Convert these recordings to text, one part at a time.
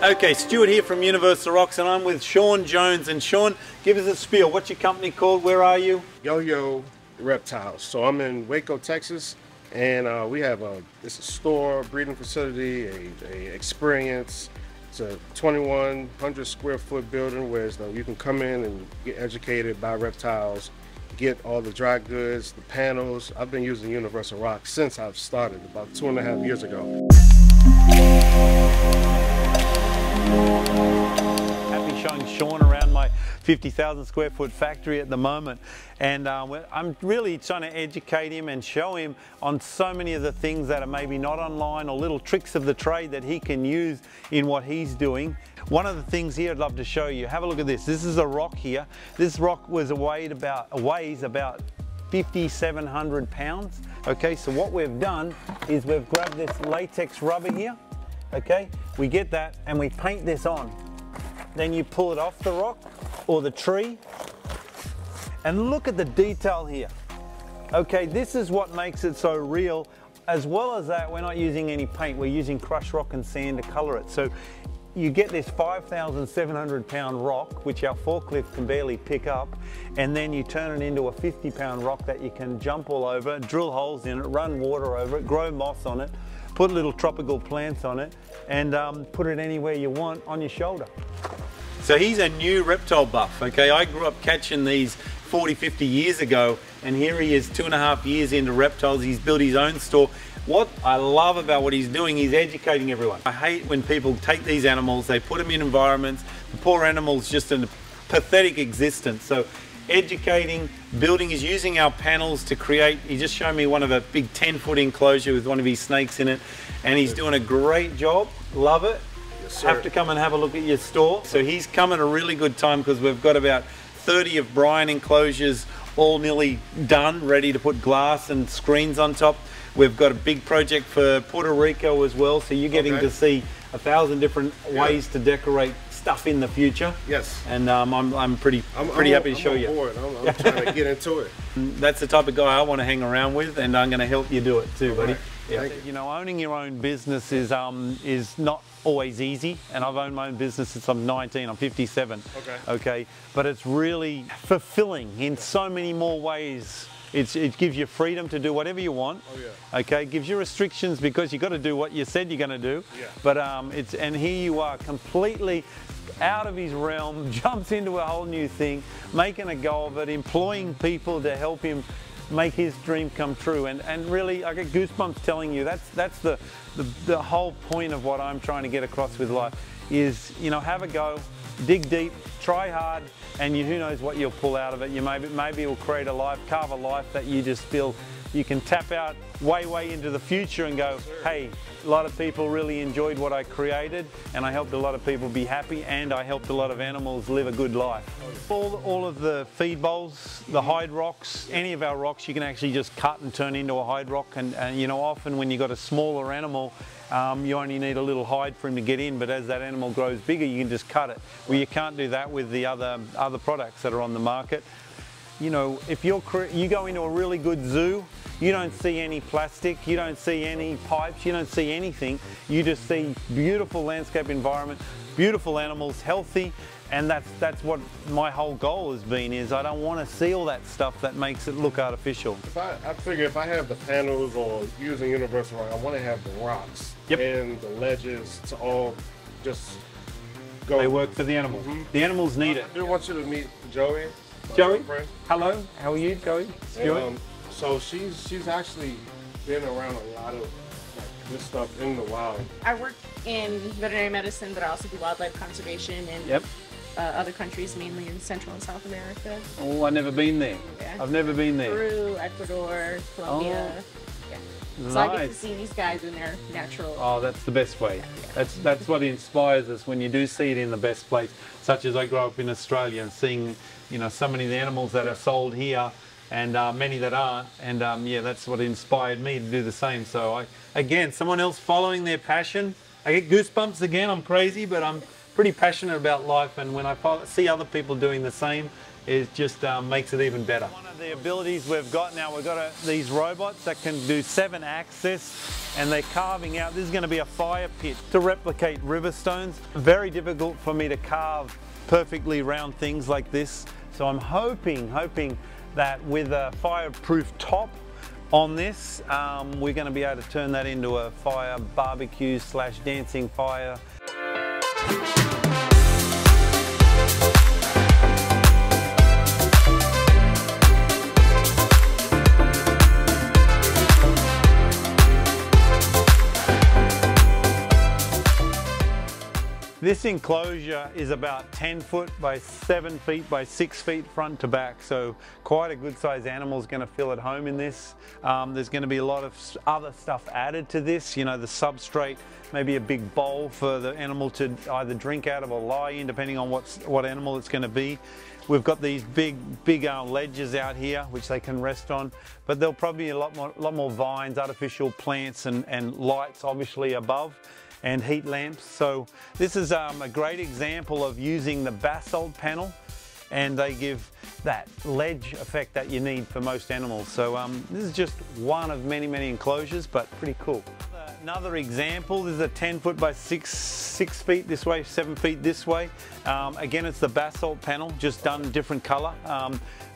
Okay, Stuart here from Universal Rocks, and I'm with Sean Jones. And Sean, give us a spiel. What's your company called? Where are you? Yox2Reptiles. So I'm in Waco, Texas, and we have it's a store, breeding facility, a experience. It's a 2,100 square foot building where you can come in and get educated by reptiles, get all the dry goods, the panels. I've been using Universal Rocks since I've started about 2.5 years ago. Happy showing Sean around my 50,000 square foot factory at the moment, and I'm really trying to educate him and show him on so many of the things that are maybe not online, or little tricks of the trade that he can use in what he's doing. One of the things here I'd love to show you, have a look at this. This is a rock here. This rock weighs about 5,700 pounds. Okay, so what we've done is we've grabbed this latex rubber here. Okay, we get that and we paint this on. Then you pull it off the rock or the tree, and look at the detail here. Okay, this is what makes it so real. As well as that, we're not using any paint, we're using crushed rock and sand to color it. So you get this 5,700 pound rock, which our forklift can barely pick up, and then you turn it into a 50-pound rock that you can jump all over, drill holes in it, run water over it, grow moss on it, put little tropical plants on it, and put it anywhere you want on your shoulder. So he's a new reptile buff, okay? I grew up catching these 40, 50 years ago, and here he is 2.5 years into reptiles. He's built his own store. What I love about what he's doing, he's educating everyone. I hate when people take these animals, they put them in environments, the poor animal's just in a pathetic existence. So educating, building, is using our panels to create. He just showed me one of a big 10-foot enclosure with one of his snakes in it, and he's doing a great job. Love it. Yes, sir. Have to come and have a look at your store. So he's come at a really good time because we've got about 30 of Brian enclosures all nearly done, ready to put glass and screens on top. We've got a big project for Puerto Rico as well, so you're getting to see 1,000 different ways to decorate stuff in the future. Yes. And I'm pretty happy to show you. I'm trying to get into it. That's the type of guy I want to hang around with, and I'm going to help you do it too, buddy. Right. Yeah. You know, owning your own business is not always easy, and I've owned my own business since I'm 19. I'm 57. Okay. But it's really fulfilling in so many more ways. It gives you freedom to do whatever you want. Okay, it gives you restrictions because you got to do what you said you're going to do. But and here you are, completely out of his realm, jumps into a whole new thing, making a go of it, employing people to help him make his dream come true. And really, I get goosebumps telling you that's the whole point of what I'm trying to get across with life is, you know, have a go, dig deep, try hard, and who knows what you'll pull out of it. You maybe it'll create a life, carve a life that you just feel you can tap out way into the future and go, hey, a lot of people really enjoyed what I created, and I helped a lot of people be happy, and I helped a lot of animals live a good life. All of the feed bowls, the hide rocks, any of our rocks you can actually just cut and turn into a hide rock, and you know, often when you've got a smaller animal, you only need a little hide for him to get in, but as that animal grows bigger, you can just cut it. Well, you can't do that with the other products that are on the market. You know, if you go into a really good zoo, you don't see any plastic, you don't see any pipes, you don't see anything. You just see beautiful landscape environment, beautiful animals, healthy, and that's what my whole goal has been, is I don't want to see all that stuff that makes it look artificial. I figure if I have the panels or using Universal Rock, I want to have the rocks and the ledges to all just go. They work for the animals. The animals need it. I do want you to meet Joey. Joey, hello, how are you, Joey? And, so she's actually been around a lot of this stuff in the wild. I work in veterinary medicine, but I also do wildlife conservation in other countries, mainly in Central and South America. Oh, I've never been there. Yeah. I've never been there. Peru, Ecuador, Colombia. Nice. So I get to see these guys in their natural. Oh, that's the best way. That's what inspires us when you do see it in the best place. Such as I grew up in Australia and seeing, you know, so many of the animals that are sold here, and many that aren't, and yeah, that's what inspired me to do the same. So again, someone else following their passion. I get goosebumps again. I'm crazy, but I'm pretty passionate about life, and when I see other people doing the same, it just makes it even better. One of the abilities we've got now, we've got these robots that can do 7 axis, and they're carving out. This is going to be a fire pit to replicate river stones. Very difficult for me to carve perfectly round things like this. So I'm hoping that with a fireproof top on this, we're going to be able to turn that into a fire barbecue / dancing fire. This enclosure is about 10 foot by 7 feet by 6 feet front to back, so quite a good size animal is going to feel at home in this. There's going to be a lot of other stuff added to this, you know, the substrate, maybe a big bowl for the animal to either drink out of or lie in, depending on what animal it's going to be. We've got these big ledges out here which they can rest on, but there'll probably be a lot more vines, artificial plants, and lights obviously above, and heat lamps. So this is a great example of using the basalt panel, and they give that ledge effect that you need for most animals. So this is just one of many enclosures, but pretty cool. Another example, this is a 10 foot by 6 feet this way, 7 feet this way. Again, it's the basalt panel, just done different color.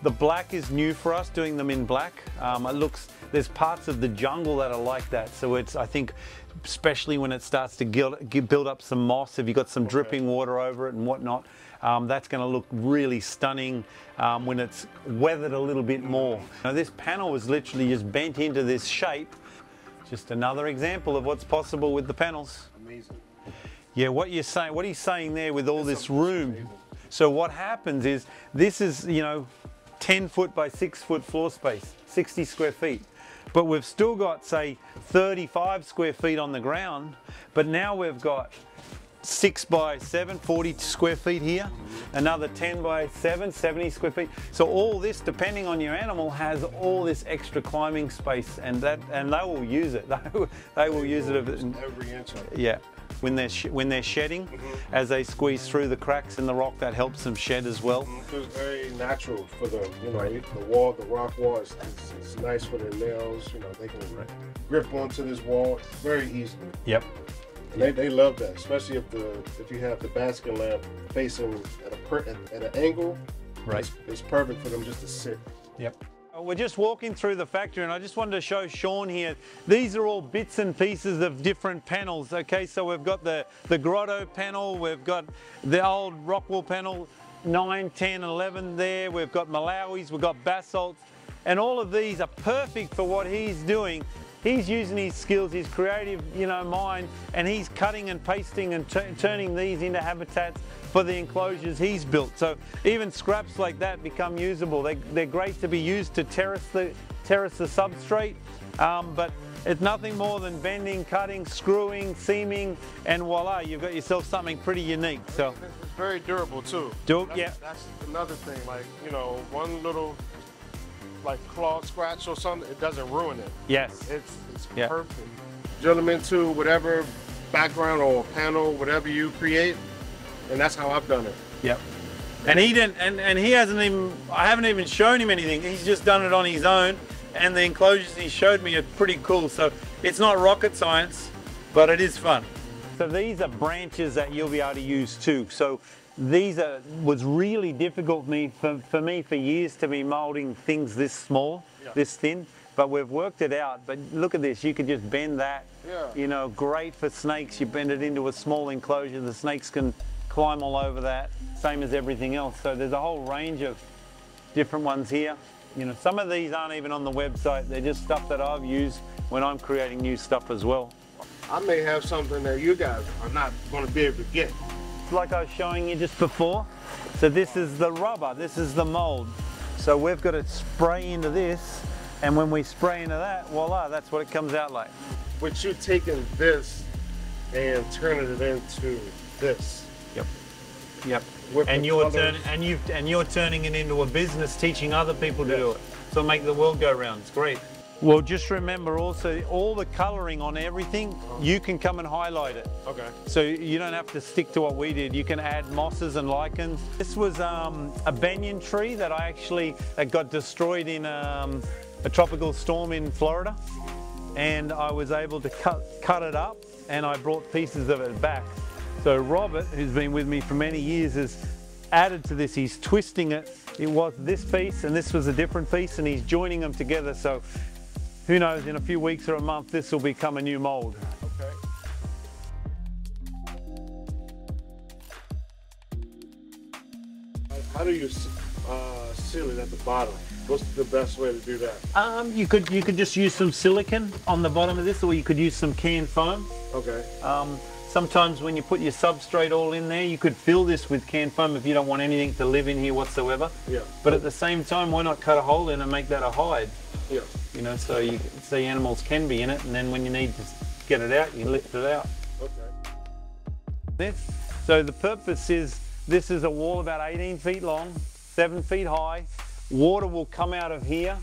The black is new for us, doing them in black. There's parts of the jungle that are like that, so it's, I think, especially when it starts to build up some moss, if you've got some dripping water over it and whatnot, that's going to look really stunning when it's weathered a little bit more. Now, this panel was literally just bent into this shape. Just another example of what's possible with the panels. Amazing. Yeah, what he's saying there with all this room. So what happens is, this is, you know, 10 foot by 6 foot floor space, 60 square feet. But we've still got, say, 35 square feet on the ground, but now we've got 6 by 7, 40 square feet here, another 10 by 7, 70 square feet. So all this, depending on your animal, has all this extra climbing space, and they will use it. They will use it every inch of it. Yeah. When they're shedding, as they squeeze through the cracks in the rock, that helps them shed as well. It's very natural for the, you know, the wall, the rock wall. It's nice for their nails. You know, they can grip onto this wall very easily. Yep. And they love that, especially if you have the basket lamp facing at an angle. Right. It's perfect for them just to sit. Yep. We're just walking through the factory, and I just wanted to show Sean here. These are all bits and pieces of different panels. Okay, so we've got the grotto panel, we've got the old rockwool panel, 9, 10, 11 there. We've got Malawis, we've got basalts, and all of these are perfect for what he's doing. He's using his skills, his creative, you know, mind, and he's cutting and pasting and turning these into habitats for the enclosures he's built. So even scraps like that become usable. They're great to be used to terrace the substrate, but it's nothing more than bending, cutting, screwing, seaming, and voila, you've got yourself something pretty unique. So it's very durable too. Yeah. That's another thing. Like, you know, one little like claw scratch or something, it doesn't ruin it. Yes. It's perfect. Drill them into whatever background or panel, whatever you create, and that's how I've done it. Yep. And he didn't, and he hasn't even, I haven't even shown him anything. He's just done it on his own, and the enclosures he showed me are pretty cool. So it's not rocket science, but it is fun. So these are branches that you'll be able to use too. So these was really difficult for me for years to be molding things this small, this thin, but we've worked it out. But look at this, you could just bend that, you know, great for snakes. You bend it into a small enclosure, the snakes can climb all over that, same as everything else. So there's a whole range of different ones here. You know, some of these aren't even on the website, they're just stuff that I've used when I'm creating new stuff as well. I may have something that you guys are not going to be able to get. Like I was showing you just before, so this is the rubber, this is the mold. So we've got to spray into this, and when we spray into that, voila, that's what it comes out like. But you taking this and turning it into this. Yep. Yep. And you're turning it into a business, teaching other people to do it. So make the world go round. It's great. Well, just remember also, all the coloring on everything, you can come and highlight it. Okay. So you don't have to stick to what we did. You can add mosses and lichens. This was a banyan tree that that got destroyed in a tropical storm in Florida. And I was able to cut it up, and I brought pieces of it back. So Robert, who's been with me for many years, has added to this. He's twisting it. It was this piece and this was a different piece, and he's joining them together. So who knows, in a few weeks or a month, this will become a new mold. Okay. How do you seal it at the bottom? What's the best way to do that? You could just use some silicone on the bottom of this, or you could use some canned foam. Okay. Sometimes when you put your substrate all in there, you could fill this with canned foam if you don't want anything to live in here whatsoever. Yeah. But at the same time, why not cut a hole in and make that a hide? Yeah. You know, so animals can be in it, and then when you need to get it out, you lift it out. Okay. So the purpose is, this is a wall about 18 feet long, 7 feet high. Water will come out of here,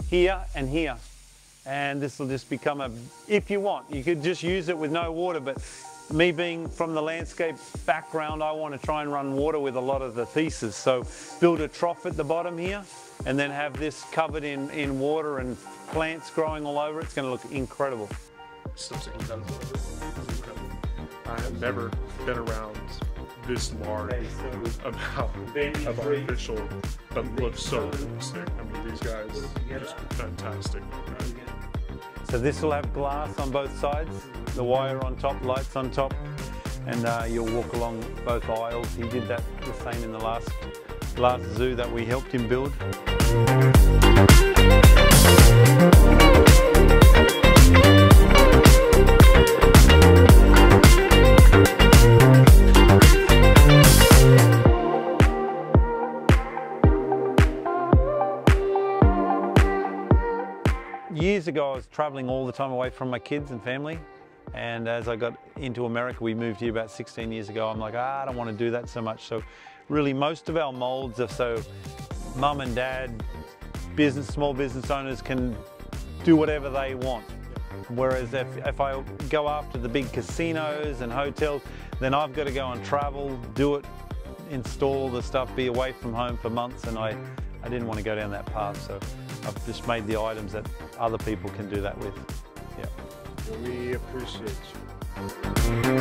here, and here. And this will just become if you want, you could just use it with no water, but me being from the landscape background, I want to try and run water with a lot of the pieces. So build a trough at the bottom here, and then have this covered in water and plants growing all over. It's going to look incredible. Stuff's incredible. I have never been around this large about fish oil that looks so realistic. I mean, these guys are just fantastic. So this will have glass on both sides, the wire on top, lights on top, and you'll walk along both aisles. He did that the same in the last zoo that we helped him build. Years ago, I was traveling all the time away from my kids and family. And as I got into America, we moved here about 16 years ago. I'm like, I don't want to do that so much. So really most of our molds are so mum and dad, small business owners can do whatever they want. Whereas if I go after the big casinos and hotels, then I've got to go and travel, do it, install the stuff, be away from home for months, and I didn't want to go down that path. So I've just made the items that other people can do that with. Yeah. We appreciate you.